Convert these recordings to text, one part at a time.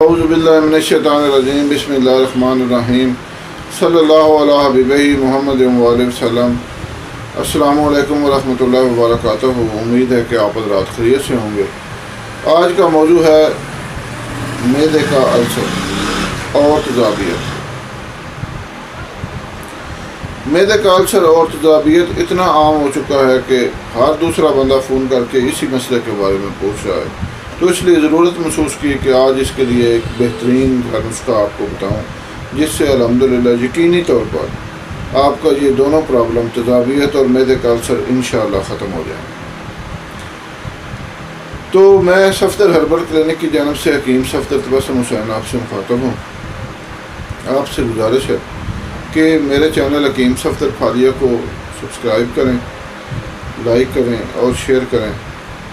اعوذ باللہ من الشیطان الرجیم بسم اللہ الرحمن الرحیم صلی اللہ علیہ حبیبہ محمد وآلہ وسلم۔ السلام علیکم ورحمۃ اللہ وبرکاتہ۔ امید ہے کہ آپ حضرات خیریت سے ہوں گے۔ آج کا موضوع ہے معدے کا السر اور تیزابیت۔ معدے کا السر اور تیزابیت اتنا عام ہو چکا ہے کہ ہر دوسرا بندہ فون کر کے اسی مسئلے کے بارے میں پوچھ رہا ہے، تو اس لیے ضرورت محسوس کی کہ آج اس کے لیے ایک بہترین نسخہ آپ کو بتاؤں، جس سے الحمدللہ یقینی طور پر آپ کا یہ دونوں پرابلم تیزابیت اور معدے کا السر انشاءاللہ ختم ہو جائیں۔ تو میں صفدر ہربل کلینک کی جانب سے حکیم صفدر تبسم حسین آپ سے مخاطب ہوں۔ آپ سے گزارش ہے کہ میرے چینل حکیم صفدر فالیہ کو سبسکرائب کریں، لائک کریں اور شیئر کریں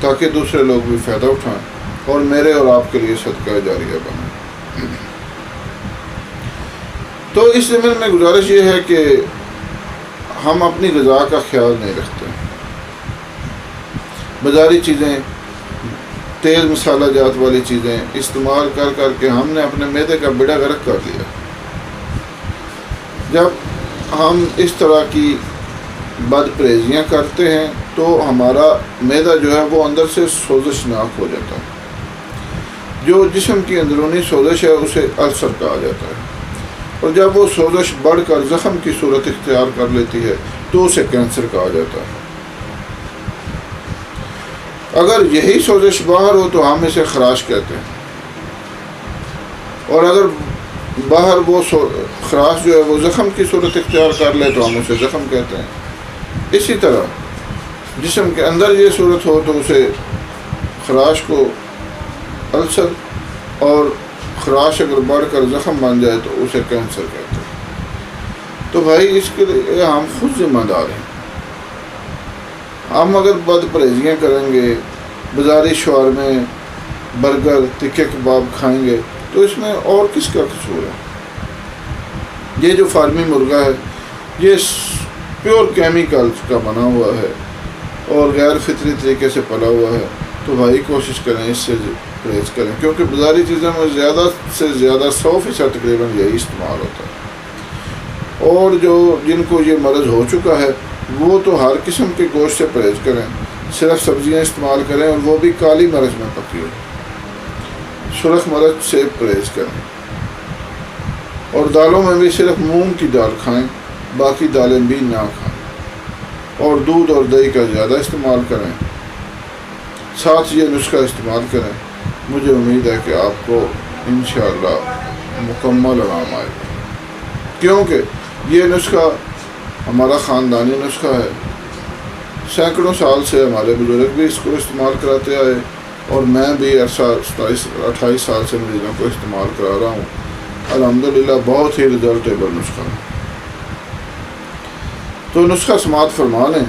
تاکہ دوسرے لوگ بھی فائدہ اٹھائیں اور میرے اور آپ کے لیے صدقہ جاریہ بنے۔ تو اس ضمن میں گزارش یہ ہے کہ ہم اپنی غذا کا خیال نہیں رکھتے۔ بازاری چیزیں، تیز مسالہ جات والی چیزیں استعمال کر کر کے ہم نے اپنے معدے کا بیڑا غرق کر دیا۔ جب ہم اس طرح کی بد پرہیزیاں کرتے ہیں تو ہمارا معدہ جو ہے وہ اندر سے سوزشناک ہو جاتا ہے۔ جو جسم کی اندرونی سوزش ہے اسے السر کہا جاتا ہے، اور جب وہ سوزش بڑھ کر زخم کی صورت اختیار کر لیتی ہے تو اسے کینسر کہا جاتا ہے۔ اگر یہی سوزش باہر ہو تو ہم اسے خراش کہتے ہیں، اور اگر باہر وہ خراش جو ہے وہ زخم کی صورت اختیار کر لے تو ہم اسے زخم کہتے ہیں۔ اسی طرح جسم کے اندر یہ صورت ہو تو اسے خراش کو السر، اور خراش اگر بڑھ کر زخم بن جائے تو اسے کینسر کہتے ہیں۔ تو بھائی اس کے لیے ہم خود ذمہ دار ہیں۔ ہم اگر بد پرہیزیاں کریں گے، بازاری شورمے، برگر، تکے کباب کھائیں گے تو اس میں اور کس کا قصور ہے؟ یہ جو فارمی مرغا ہے یہ پیور کیمیکلز کا بنا ہوا ہے اور غیر فطری طریقے سے پلا ہوا ہے، تو بھائی کوشش کریں اس سے پرہیز کریں، کیونکہ بازاری چیزوں میں زیادہ سے زیادہ 100% تقریباً یہی استعمال ہوتا ہے۔ اور جن کو یہ مرض ہو چکا ہے وہ تو ہر قسم کے گوشت سے پرہیز کریں، صرف سبزیاں استعمال کریں، اور وہ بھی کالی مرچ میں پکی ہو۔ سرخ مرچ سے پرہیز کریں، اور دالوں میں بھی صرف مونگ کی دال کھائیں، باقی دالیں بھی نہ کھائیں، اور دودھ اور دہی کا زیادہ استعمال کریں، ساتھ یہ نسخہ استعمال کریں۔ مجھے امید ہے کہ آپ کو انشاءاللہ مکمل آرام آئے گا، کیونکہ یہ نسخہ ہمارا خاندانی نسخہ ہے۔ سینکڑوں سال سے ہمارے بزرگ بھی اس کو استعمال کراتے آئے، اور میں بھی 28 سال سے مریضوں کو استعمال کرا رہا ہوں۔ الحمدللہ بہت ہی ریزلٹیبل نسخہ ہے۔ تو نسخہ سماعت فرما لیں۔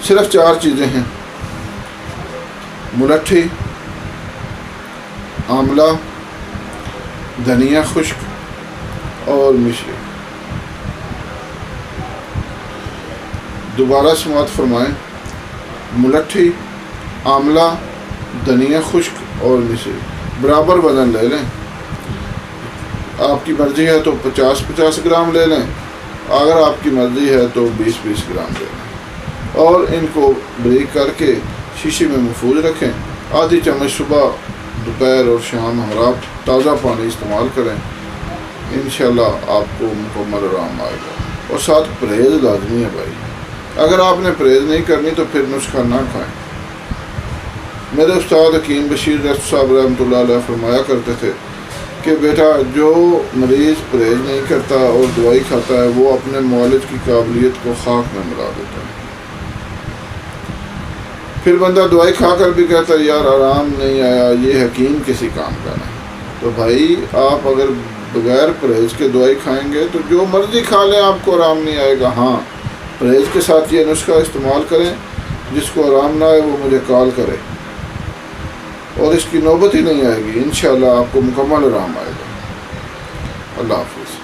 صرف 4 چیزیں ہیں: ملٹھی، آملہ، دھنیا خشک اور مشری۔ دوبارہ سماعت فرمائیں۔ ملٹھی، آملہ، دھنیا خشک اور مشری برابر وزن لے لیں۔ آپ کی مرضی ہے تو 50 گرام لے لیں، اگر آپ کی مرضی ہے تو 20 گرام لے لیں، اور ان کو بریک کر کے شیشے میں محفوظ رکھیں۔ آدھی چمچ صبح، دوپہر اور شام ہمراہ تازہ پانی استعمال کریں۔ انشاءاللہ آپ کو مکمل آرام آئے گا، اور ساتھ پرہیز لازمی ہے بھائی۔ اگر آپ نے پرہیز نہیں کرنی تو پھر نسخہ نہ کھائیں۔ میرے استاد حکیم بشیر رفت صاحب رحمۃ اللہ علیہ فرمایا کرتے تھے کہ بیٹا، جو مریض پرہیز نہیں کرتا اور دوائی کھاتا ہے وہ اپنے معالج کی قابلیت کو خاک میں ملا دیتا ہے۔ پھر بندہ دوائی کھا کر بھی کہتا ہے یار آرام نہیں آیا، یہ حکیم کسی کام کا نہیں۔ تو بھائی آپ اگر بغیر پرہیز کے دوائی کھائیں گے تو جو مرضی کھا لیں آپ کو آرام نہیں آئے گا۔ ہاں، پرہیز کے ساتھ یہ نسخہ استعمال کریں۔ جس کو آرام نہ آئے وہ مجھے کال کرے، اور اس کی نوبت ہی نہیں آئے گی۔ انشاءاللہ آپ کو مکمل آرام آئے گا۔ اللہ حافظ۔